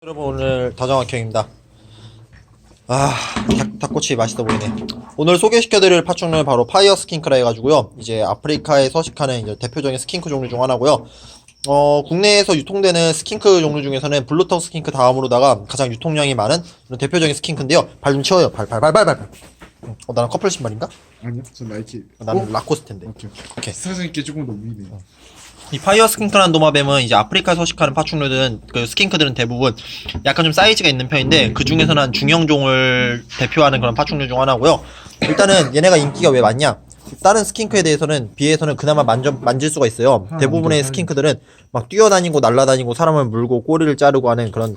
여러분 오늘 다정학형입니다. 닭꼬치 맛있어 보이네. 오늘 소개시켜드릴 파충류는 바로 파이어 스킨크라 해가지고요. 이제 아프리카에 서식하는 이제 대표적인 스킨크 종류 중 하나고요. 국내에서 유통되는 스킨크 종류 중에서는 블루턱 스킨크 다음으로다가 가장 유통량이 많은 이런 대표적인 스킨크인데요. 발 좀 치워요. 발. 나는 커플 신발인가? 아니요, 전 나이키. 나는 라코스테인데. 오케이. 사장님께 조금 더 미네요. 이 파이어 스킨크라는 도마뱀은 이제 아프리카에 서식하는 파충류들은 그 스킨크들은 대부분 약간 좀 사이즈가 있는 편인데 그 중에서는 한 중형종을 대표하는 그런 파충류 중 하나고요. 일단은 얘네가 인기가 왜 많냐? 다른 스킨크에 대해서는 비해서는 그나마 만질 수가 있어요. 대부분의 스킨크들은 막 뛰어다니고 날아다니고 사람을 물고 꼬리를 자르고 하는 그런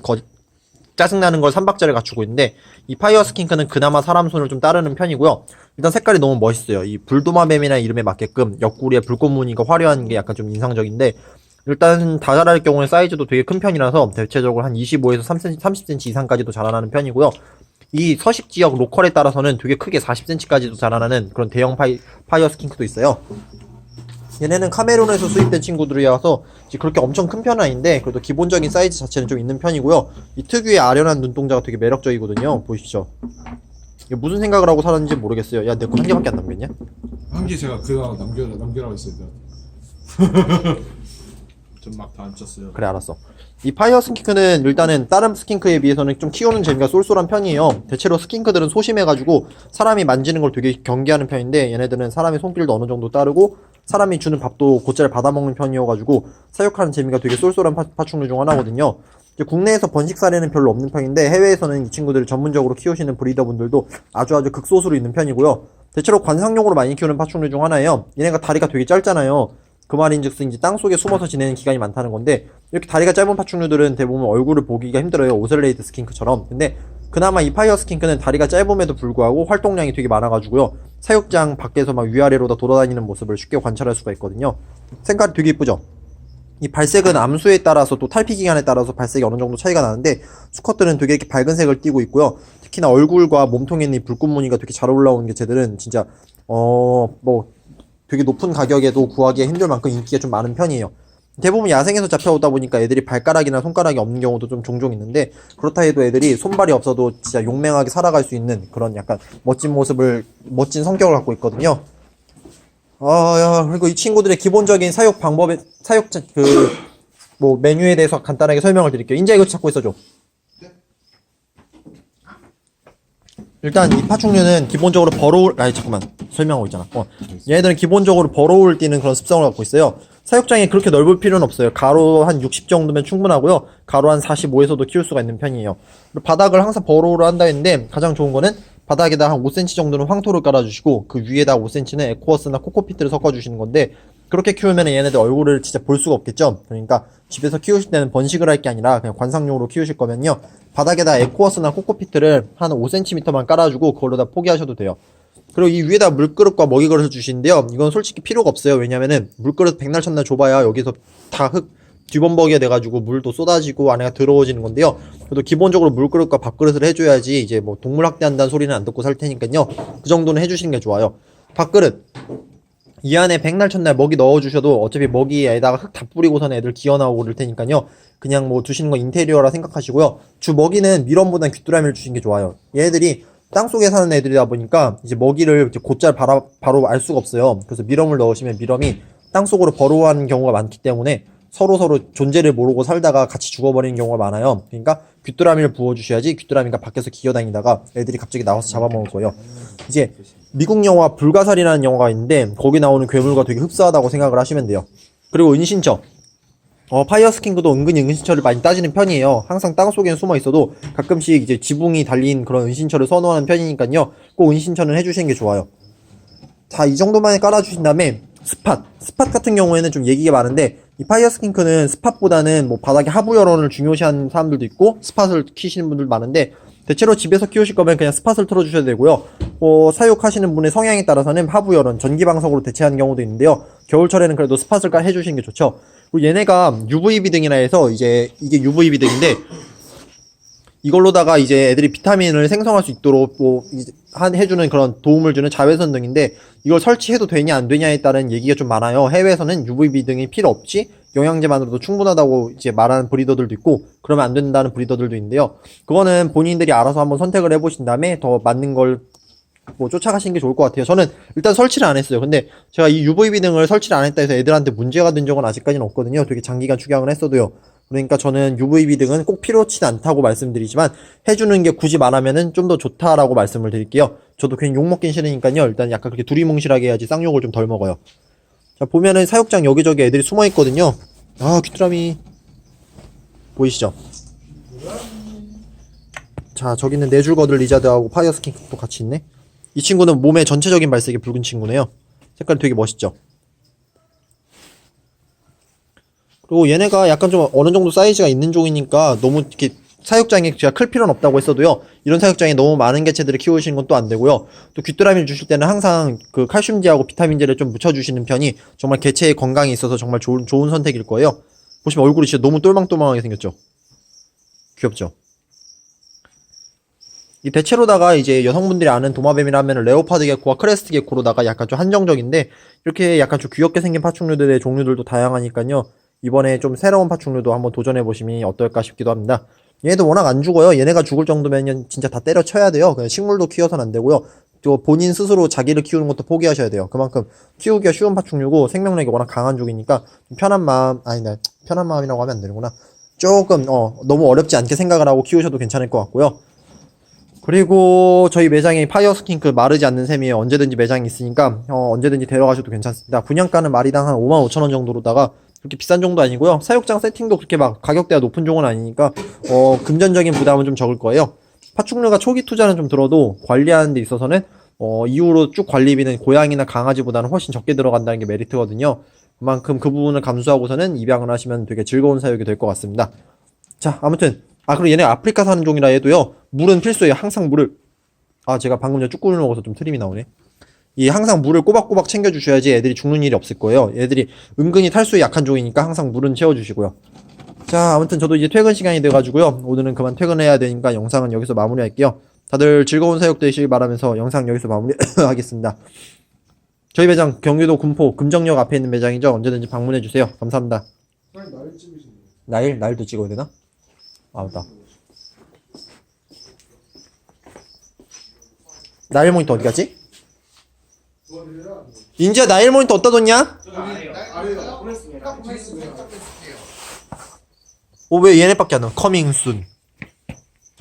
짜증나는 걸 삼박자를 갖추고 있는데 이 파이어 스킨크는 그나마 사람 손을 좀 따르는 편이고요. 일단 색깔이 너무 멋있어요. 이 불도마뱀이라는 이름에 맞게끔 옆구리에 불꽃 무늬가 화려한 게 약간 좀 인상적인데 일단 다 자랄 경우에 사이즈도 되게 큰 편이라서 대체적으로 한 25에서 30cm 이상까지도 자라나는 편이고요. 이 서식 지역 로컬에 따라서는 되게 크게 40cm까지도 자라나는 그런 대형 파이어 스킨크도 있어요. 얘네는 카메룬에서 수입된 친구들이라서 그렇게 엄청 큰 편은 아닌데 그래도 기본적인 사이즈 자체는 좀 있는 편이고요. 이 특유의 아련한 눈동자가 되게 매력적이거든요. 보이시죠? 이게 무슨 생각을 하고 살았는지 모르겠어요. 야, 내 거 한 개밖에 안 남겼냐? 한 개 제가 그거 남겨라고 했어요. 전 막 다 안 쪘어요. 그래, 알았어. 이 파이어 스킨크는 일단은 다른 스킨크에 비해서는 좀 키우는 재미가 쏠쏠한 편이에요. 대체로 스킨크들은 소심해가지고 사람이 만지는 걸 되게 경계하는 편인데 얘네들은 사람의 손길도 어느 정도 따르고 사람이 주는 밥도 곧잘 받아먹는 편이어가지고 사육하는 재미가 되게 쏠쏠한 파충류 중 하나거든요. 이제 국내에서 번식 사례는 별로 없는 편인데 해외에서는 이 친구들을 전문적으로 키우시는 브리더분들도 아주 극소수로 있는 편이고요. 대체로 관상용으로 많이 키우는 파충류 중 하나예요. 얘네가 다리가 되게 짧잖아요. 그 말인즉슨 이제 땅속에 숨어서 지내는 기간이 많다는 건데 이렇게 다리가 짧은 파충류들은 대부분 얼굴을 보기가 힘들어요. 오셀레이드 스킨크처럼. 근데 그나마 이 파이어 스킨크는 다리가 짧음에도 불구하고 활동량이 되게 많아가지고요. 사육장 밖에서 막 위아래로 다 돌아다니는 모습을 쉽게 관찰할 수가 있거든요. 색깔이 되게 이쁘죠? 이 발색은 암수에 따라서 또 탈피 기간에 따라서 발색이 어느 정도 차이가 나는데 수컷들은 되게 이렇게 밝은 색을 띠고 있고요. 특히나 얼굴과 몸통에 있는 이 불꽃 무늬가 되게 잘 올라오는 게 쟤들은 진짜 되게 높은 가격에도 구하기가 힘들 만큼 인기가 좀 많은 편이에요. 대부분 야생에서 잡혀오다 보니까 애들이 발가락이나 손가락이 없는 경우도 좀 종종 있는데 그렇다 해도 애들이 손발이 없어도 진짜 용맹하게 살아갈 수 있는 그런 약간 멋진 멋진 성격을 갖고 있거든요. 그리고 이 친구들의 기본적인 사육 방법에 메뉴에 대해서 간단하게 설명을 드릴게요. 인자 이거 찾고 있어줘. 일단 이 파충류는 기본적으로 설명하고 있잖아. 얘네들은 기본적으로 버로우를 띠는 그런 습성을 갖고 있어요. 사육장이 그렇게 넓을 필요는 없어요. 가로 한 60 정도면 충분하고요. 가로 한 45에서도 키울 수가 있는 편이에요. 그리고 바닥을 항상 버로우를 한다 했는데 가장 좋은 거는 바닥에다 한 5cm 정도는 황토를 깔아주시고 그 위에다 5cm는 에코워스나 코코피트를 섞어주시는 건데 그렇게 키우면 얘네들 얼굴을 진짜 볼 수가 없겠죠. 그러니까 집에서 키우실 때는 번식을 할 게 아니라 그냥 관상용으로 키우실 거면요. 바닥에다 에코워스나 코코피트를 한 5cm만 깔아주고 그걸로 다 포기하셔도 돼요. 그리고 이 위에다 물그릇과 먹이그릇을 주시는데요. 이건 솔직히 필요가 없어요. 왜냐면은 물그릇 백날 첫날 좁아야 여기서 다 뒤범벅이가 돼가지고 물도 쏟아지고 안에가 더러워지는 건데요. 그래도 기본적으로 물그릇과 밥그릇을 해줘야지 이제 뭐 동물 학대한다는 소리는 안 듣고 살 테니까요. 그 정도는 해주시는 게 좋아요. 밥그릇. 이 안에 백날 첫날 먹이 넣어주셔도 어차피 먹이에다가 흙 다 뿌리고선 애들 기어나오고 그럴 테니까요. 그냥 뭐 주시는 거 인테리어라 생각하시고요. 주 먹이는 밀원보단 귀뚜라미를 주시는 게 좋아요. 얘네들이 땅속에 사는 애들이다 보니까 이제 먹이를 이렇게 곧잘 바로 알 수가 없어요. 그래서 밀원을 넣으시면 밀원이 땅속으로 버로워하는 경우가 많기 때문에 서로 존재를 모르고 살다가 같이 죽어버리는 경우가 많아요. 그러니까 귀뚜라미를 부어주셔야지 귀뚜라미가 밖에서 기어다니다가 애들이 갑자기 나와서 잡아먹을 거예요. 이제 미국 영화 불가사리라는 영화가 있는데 거기 나오는 괴물과 되게 흡사하다고 생각을 하시면 돼요. 그리고 은신처. 파이어 스킨크도 은근히 은신처를 많이 따지는 편이에요. 항상 땅속에 숨어 있어도 가끔씩 이제 지붕이 달린 그런 은신처를 선호하는 편이니까요. 꼭 은신처는 해주시는 게 좋아요. 자, 이 정도만 깔아주신 다음에 스팟 같은 경우에는 좀 얘기가 많은데 이 파이어 스킨크는 스팟보다는 뭐 바닥에 하부 열원을 중요시하는 사람들도 있고 스팟을 키시는 분들도 많은데 대체로 집에서 키우실 거면 그냥 스팟을 틀어주셔야 되고요. 사육하시는 분의 성향에 따라서는 하부 열원, 전기방석으로 대체하는 경우도 있는데요. 겨울철에는 그래도 스팟을 해주시는 게 좋죠. 그리고 얘네가 UV 비등이라 해서 이제 이게 UV 비등인데 이걸로다가 이제 애들이 비타민을 생성할 수 있도록 해주는 그런 도움을 주는 자외선 등인데 이걸 설치해도 되냐 안 되냐에 따른 얘기가 좀 많아요. 해외에서는 UVB 등이 필요 없이 영양제만으로도 충분하다고 이제 말하는 브리더들도 있고 그러면 안 된다는 브리더들도 있는데요. 그거는 본인들이 알아서 한번 선택을 해보신 다음에 더 맞는 걸 뭐 쫓아가시는 게 좋을 것 같아요. 저는 일단 설치를 안 했어요. 근데 제가 이 UVB 등을 설치를 안 했다 해서 애들한테 문제가 된 적은 아직까지는 없거든요. 되게 장기간 축양을 했어도요. 그러니까 저는 UVB 등은 꼭 필요치 않다고 말씀드리지만 해주는 게 굳이 말하면은 좀 더 좋다라고 말씀을 드릴게요. 저도 괜히 욕 먹긴 싫으니까요. 일단 약간 그렇게 두리뭉실하게 해야지 쌍욕을 좀 덜 먹어요. 자, 보면은 사육장 여기저기 애들이 숨어 있거든요. 아, 귀뚜라미. 보이시죠? 자, 저기는 네줄 거들 리자드하고 파이어 스킨크도 같이 있네. 이 친구는 몸의 전체적인 발색이 붉은 친구네요. 색깔이 되게 멋있죠. 그리고 얘네가 약간 좀 어느 정도 사이즈가 있는 종이니까 너무 이렇게 사육장에 제가 클 필요는 없다고 했어도요. 이런 사육장에 너무 많은 개체들을 키우시는 건 또 안 되고요. 또 귀뚜라미를 주실 때는 항상 그 칼슘제하고 비타민제를 좀 묻혀주시는 편이 정말 개체의 건강에 있어서 정말 좋은 선택일 거예요. 보시면 얼굴이 진짜 너무 똘망똘망하게 생겼죠. 귀엽죠. 이 대체로다가 이제 여성분들이 아는 도마뱀이라면 레오파드 게코와 크레스트 게코로다가 약간 좀 한정적인데 이렇게 약간 좀 귀엽게 생긴 파충류들의 종류들도 다양하니까요. 이번에 좀 새로운 파충류도 한번 도전해보시면 어떨까 싶기도 합니다. 얘네도 워낙 안 죽어요. 얘네가 죽을 정도면 진짜 다 때려쳐야 돼요. 그냥 식물도 키워서는 안 되고요. 또 본인 스스로 자기를 키우는 것도 포기하셔야 돼요. 그만큼 키우기가 쉬운 파충류고 생명력이 워낙 강한 종이니까 편한 마음, 편한 마음이라고 하면 안 되는구나. 조금 너무 어렵지 않게 생각을 하고 키우셔도 괜찮을 것 같고요. 그리고 저희 매장에 파이어 스킨크 마르지 않는 셈이에 언제든지 매장이 있으니까 언제든지 데려가셔도 괜찮습니다. 분양가는 마리당 한 55,000원 정도로다가 그렇게 비싼 종도 아니고요. 사육장 세팅도 그렇게 막 가격대가 높은 종은 아니니까 금전적인 부담은 좀 적을 거예요. 파충류가 초기 투자는 좀 들어도 관리하는 데 있어서는 이후로 쭉 관리비는 고양이나 강아지보다는 훨씬 적게 들어간다는 게 메리트거든요. 그만큼 그 부분을 감수하고서는 입양을 하시면 되게 즐거운 사육이 될 것 같습니다. 자, 아무튼 그리고 얘네 아프리카 사는 종이라 해도요. 물은 필수예요. 항상 물을 제가 방금 전에 쭈꾸미를 먹어서 좀 트림이 나오네. 이 항상 물을 꼬박꼬박 챙겨주셔야지 애들이 죽는 일이 없을 거예요. 애들이 은근히 탈수에 약한 종이니까 항상 물은 채워주시고요. 자, 아무튼 저도 이제 퇴근 시간이 돼가지고요. 오늘은 그만 퇴근해야 되니까 영상은 여기서 마무리할게요. 다들 즐거운 사육 되시길 바라면서 영상 여기서 마무리하겠습니다. 저희 매장 경기도 군포 금정역 앞에 있는 매장이죠. 언제든지 방문해주세요. 감사합니다. 나일도 찍어야 되나? 맞다. 나일 모니터 어디 갔지? 인지야, 나일 모니터 어디다 뒀냐? 왜 얘네밖에 안 나와? 커밍 순.